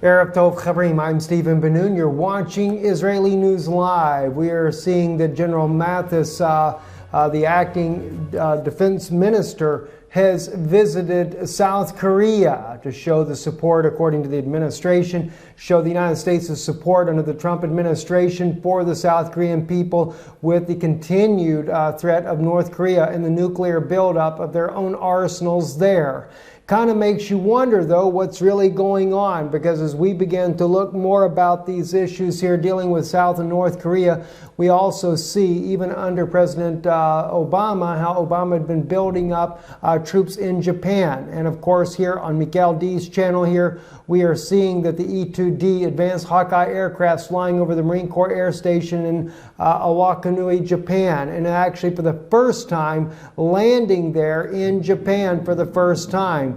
Erev Tov Chavrim, I'm Stephen Ben-Nun. You're watching Israeli News Live. We are seeing that General Mathis, the acting Defense Minister, has visited South Korea to show the support, according to the administration, show the United States' support under the Trump administration for the South Korean people with the continued threat of North Korea and the nuclear buildup of their own arsenals there. Kind of makes you wonder, though, what's really going on, because as we begin to look more about these issues here dealing with South and North Korea, we also see, even under President Obama, how Obama had been building up troops in Japan. And of course, here on Mikael D's channel here, we are seeing that the E-2D advanced Hawkeye aircraft flying over the Marine Corps Air Station in Awakanui, Japan, and actually for the first time landing there in Japan for the first time.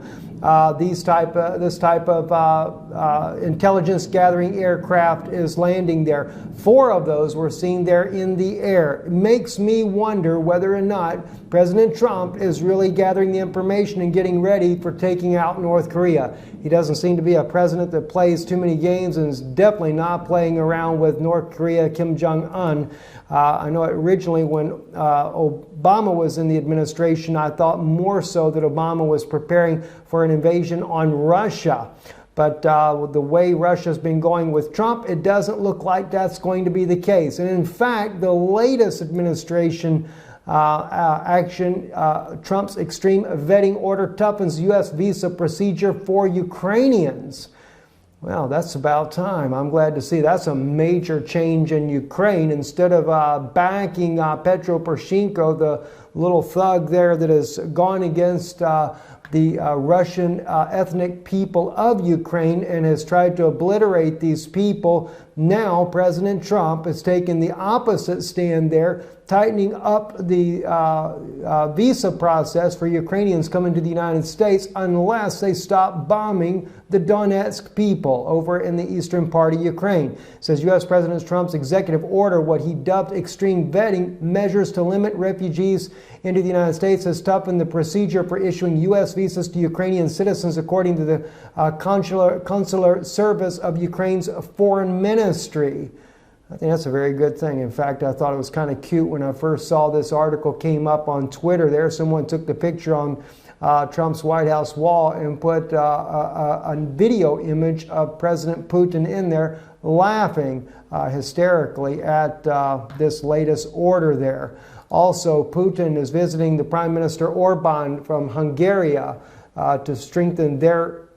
This type of intelligence gathering aircraft is landing there. 4 of those were seen there in the air. It makes me wonder whether or not President Trump is really gathering the information and getting ready for taking out North Korea. He doesn't seem to be a president that plays too many games, and is definitely not playing around with North Korea, Kim Jong-un. I know originally when Obama was in the administration, I thought more so that Obama was preparing for an invasion on Russia. But the way Russia's been going with Trump, it doesn't look like that's going to be the case. And in fact, the latest administration action, Trump's extreme vetting order toughens U.S. visa procedure for Ukrainians. Well, that's about time. I'm glad to see that's a major change in Ukraine. Instead of backing Petro Poroshenko, the little thug there that has gone against the Russian ethnic people of Ukraine and has tried to obliterate these people, now President Trump has taken the opposite stand there, tightening up the visa process for Ukrainians coming to the United States unless they stop bombing the Donetsk people over in the eastern part of Ukraine. It says U.S. President Trump's executive order, what he dubbed extreme vetting measures to limit refugees into the United States, has toughened the procedure for issuing U.S. visas to Ukrainian citizens, according to the consular service of Ukraine's foreign ministry. I think that's a very good thing. In fact, I thought it was kind of cute when I first saw this article came up on Twitter there. Someone took the picture on Trump's White House wall and put a video image of President Putin in there laughing hysterically at this latest order there. Also, Putin is visiting the Prime Minister Orban from Hungary to strengthen their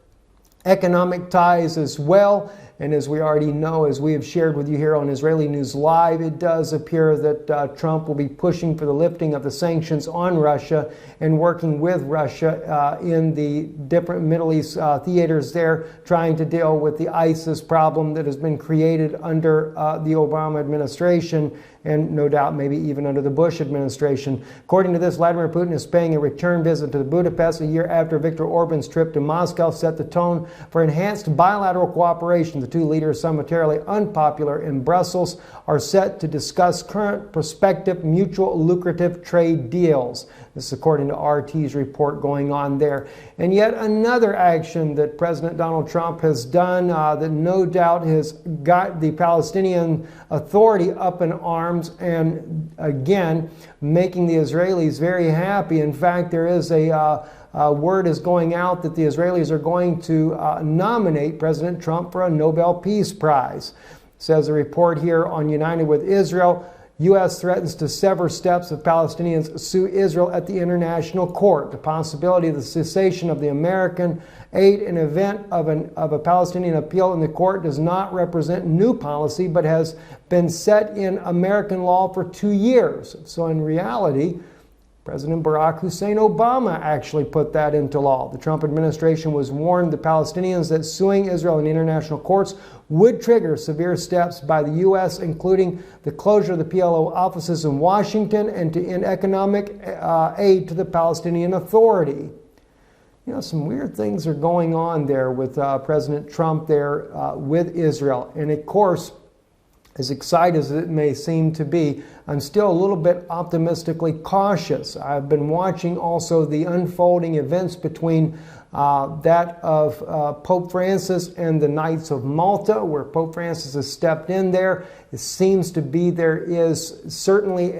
economic ties as well. And as we already know, as we have shared with you here on Israeli News Live, it does appear that Trump will be pushing for the lifting of the sanctions on Russia and working with Russia in the different Middle East theaters there, trying to deal with the ISIS problem that has been created under the Obama administration, and no doubt maybe even under the Bush administration. According to this, Vladimir Putin is paying a return visit to Budapest a year after Viktor Orban's trip to Moscow set the tone for enhanced bilateral cooperation. The two leaders, summarily unpopular in Brussels, are set to discuss current prospective mutual lucrative trade deals. This is according to RT's report going on there. And yet another action that President Donald Trump has done that no doubt has got the Palestinian Authority up in arms and again making the Israelis very happy. In fact, there is word is going out that the Israelis are going to nominate President Trump for a Nobel Peace Prize. Says a report here on United with Israel. U.S. threatens to sever steps if Palestinians sue Israel at the International Court. The possibility of the cessation of the American aid in event of a Palestinian appeal in the court does not represent new policy, but has been set in American law for 2 years. So in reality, President Barack Hussein Obama actually put that into law. The Trump administration was warned the Palestinians that suing Israel in international courts would trigger severe steps by the U.S., including the closure of the PLO offices in Washington and to end economic aid to the Palestinian Authority. You know, some weird things are going on there with President Trump there with Israel. And of course, as excited as it may seem to be, I'm still a little bit optimistically cautious. I've been watching also the unfolding events between that of Pope Francis and the Knights of Malta, where Pope Francis has stepped in there. It seems to be there is certainly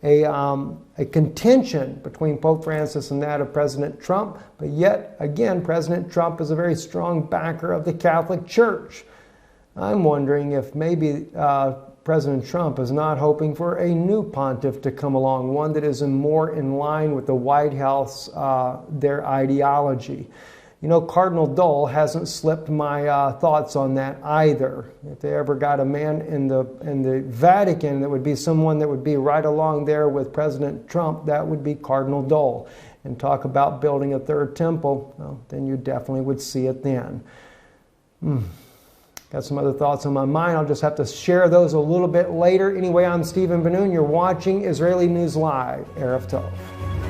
a contention between Pope Francis and that of President Trump, but yet again, President Trump is a very strong backer of the Catholic Church. I'm wondering if maybe President Trump is not hoping for a new pontiff to come along, one that is more in line with the White House, their ideology. You know, Cardinal Dole hasn't slipped my thoughts on that either. If they ever got a man in the Vatican that would be someone that would be right along there with President Trump, that would be Cardinal Dole. And talk about building a third temple, well, then you definitely would see it then. Got some other thoughts on my mind. I'll just have to share those a little bit later. Anyway, I'm Stephen Benoon. You're watching Israeli News Live, Erev Tov.